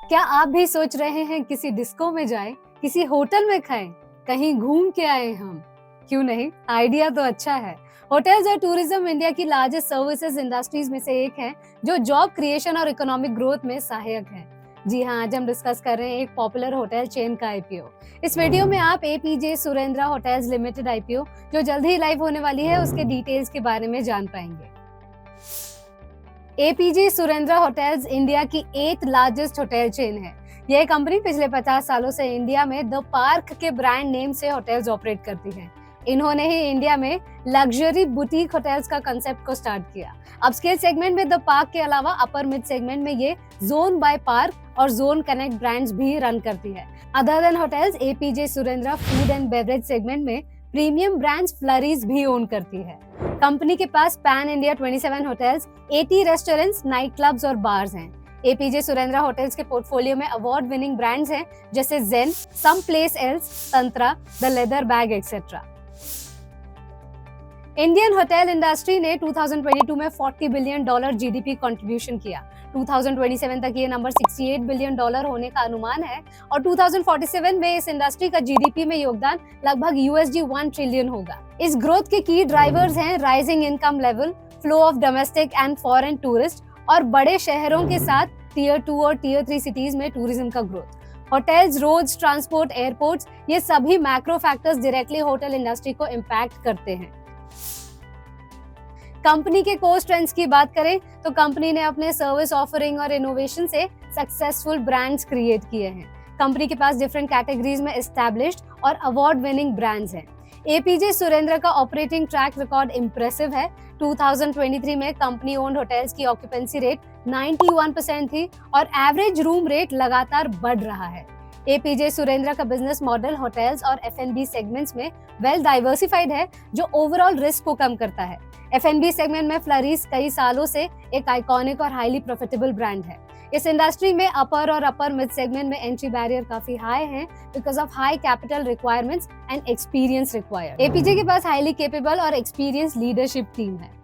क्या आप भी सोच रहे हैं किसी डिस्को में जाएं, किसी होटल में खाएं, कहीं घूम के आए हम? क्यों नहीं, आइडिया तो अच्छा है। होटल्स और टूरिज्म इंडिया की लार्जेस्ट सर्विसेज इंडस्ट्रीज में से एक है, जो जॉब क्रिएशन और इकोनॉमिक ग्रोथ में सहायक है। जी हाँ, आज हम डिस्कस कर रहे हैं एक पॉपुलर होटल चेन का आईपीओ। इस वीडियो में आप APJ Surendra hotels limited IPO, जो जल्द ही लाइव होने वाली है, उसके डिटेल्स के बारे में जान पाएंगे। एपीजे सुरेंद्रा होटल्स इंडिया की 8th लार्जेस्ट होटल चेन है। यह कंपनी पिछले 50 सालों से इंडिया में द पार्क के ब्रांड नेम से होटल्स ऑपरेट करती है। इन्होंने ही इंडिया में लग्जरी बुटीक होटल्स का कंसेप्ट को स्टार्ट किया। अपस्केल सेगमेंट में द पार्क के अलावा अपर मिड सेगमेंट में ये जोन बाय पार्क और जोन कनेक्ट ब्रांड्स भी रन करती है। Other than hotels, APJ Surendra food and beverage segment में प्रीमियम ब्रांड्स फ्लरीज भी ओन करती है। कंपनी के पास pan India 27 hotels, 80 restaurants, night clubs और बार्स हैं। एपीजे सुरेंद्रा होटल्स के पोर्टफोलियो में अवार्ड विनिंग ब्रांड्स हैं, जैसे Zen, some place else, Tantra, the leather bag etcetera. Indian hotel industry ने 2022 में $40 बिलियन जीडीपी कंट्रीब्यूशन किया। 2027 तक ये नंबर $68 बिलियन होने का अनुमान है और 2047 में इस इंडस्ट्री का जीडीपी में योगदान लगभग $1 ट्रिलियन होगा। इस ग्रोथ के की ड्राइवर्स हैं rising income level, flow of domestic and foreign tourist और बड़े शहरों के साथ टियर 2 और टियर 3 सिटीज में टूरिज्म का growth. Hotels, roads, transport, airports, ये सभी macro factors directly hotel industry को इम्पैक्ट करते हैं। कंपनी के कोर स्ट्रेंथ्स की बात करें तो कंपनी ने अपने सर्विस ऑफरिंग और इनोवेशन से सक्सेसफुल ब्रांड्स क्रिएट किए हैं। कंपनी के पास डिफरेंट कैटेगरीज में एस्टैब्लिश्ड और अवार्ड विनिंग ब्रांड्स हैं। एपीजे सुरेंद्रा का ऑपरेटिंग ट्रैक रिकॉर्ड इंप्रेसिव है। 2023 में कंपनी ओन्ड होटल्स की ऑक्यूपेंसी रेट 91% थी और एवरेज रूम रेट लगातार बढ़ रहा है। एपीजे सुरेंद्रा का बिजनेस मॉडल होटल्स और एफएनबी सेगमेंट्स में वेल डाइवर्सिफाइड है, जो ओवरऑल रिस्क को कम करता है। एफएनबी सेगमेंट में फ्लरीज कई सालों से एक आइकॉनिक और हाईली प्रॉफिटेबल ब्रांड है। इस इंडस्ट्री में अपर और अपर मिड सेगमेंट में एंट्री बैरियर काफी हाई है because of high capital requirements and experience required. APJ के पास हाईली कैपेबल और एक्सपीरियंस लीडरशिप टीम है।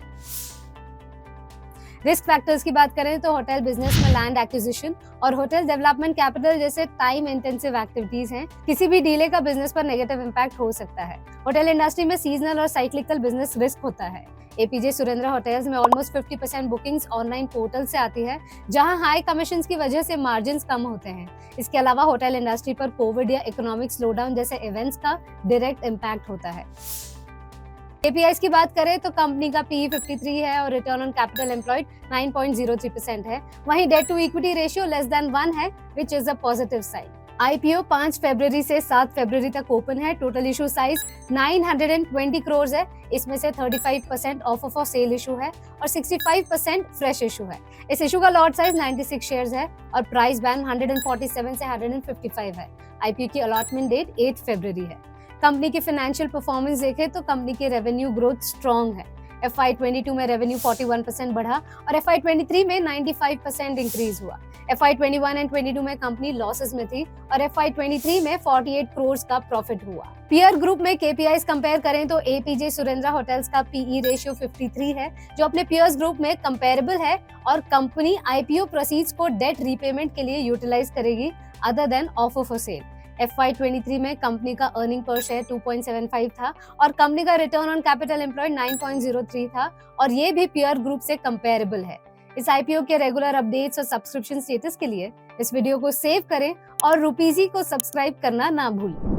रिस्क फैक्टर्स की बात करें तो होटल बिजनेस में लैंड एक्विजिशन और होटल डेवलपमेंट कैपिटल जैसे टाइम इंटेंसिव एक्टिविटीज हैं। किसी भी डीले का बिजनेस पर नेगेटिव इम्पैक्ट हो सकता है। होटल इंडस्ट्री में सीजनल और साइक्लिकल बिजनेस रिस्क होता है। एपीजे सुरेंद्रा होटल्स में ऑलमोस्ट 50% बुकिंग्स ऑनलाइन पोर्टल से आती है, जहां हाई कमीशंस की वजह से मार्जिन्स कम होते हैं। इसके अलावा होटल इंडस्ट्री पर कोविड या इकोनॉमिक स्लोडाउन जैसे इवेंट्स का डायरेक्ट इम्पैक्ट होता है। केपीआईज की बात करें तो कंपनी का PE 53 है और रिटर्न ऑन कैपिटल एम्प्लॉयड 9.03% है। वहीं debt to equity ratio less than 1 है, which is a positive sign. IPO 5 फरवरी से 7 फरवरी तक ओपन है। टोटल इशू साइज 920 करोड़ है। इसमें से 35% ऑफर फॉर सेल इशू है और 65% फ्रेश इशू है। इस इशू का लॉट साइज 96 शेयर्स है और प्राइस बैंड 147 से 155 है। आईपीओ की अलॉटमेंट डेट 8 फरवरी है। कंपनी की फाइनेंशियल परफॉर्मेंस देखें तो कंपनी की रेवेन्यू ग्रोथ स्ट्रॉन्ग है। FY22 में रेवेन्यू 41% बढ़ा और FY23 में 95% इंक्रीज हुआ। FY21 एंड 22 में कंपनी लॉसेस में थी और FY23 में 48 करोड़ का प्रॉफिट हुआ। पीयर ग्रुप में केपीआईज कंपेयर करें तो एपीजे सुरेंद्रा होटल्स का PE रेशियो 53 है, जो अपने पीयर्स ग्रुप में कंपेरेबल है और कंपनी आईपीओ प्रोसीड्स को डेट रीपेमेंट के लिए यूटिलाइज करेगी other than offer for sale. FY23 में कंपनी का अर्निंग पर शेयर 2.75 था और कंपनी का रिटर्न ऑन कैपिटल एम्प्लॉयड 9.03 था और ये भी पीयर ग्रुप से कंपेरेबल है। इस आईपीओ के रेगुलर अपडेट्स और सब्सक्रिप्शन स्टेटस के लिए इस वीडियो को सेव करें और रुपीजी को सब्सक्राइब करना ना भूलें।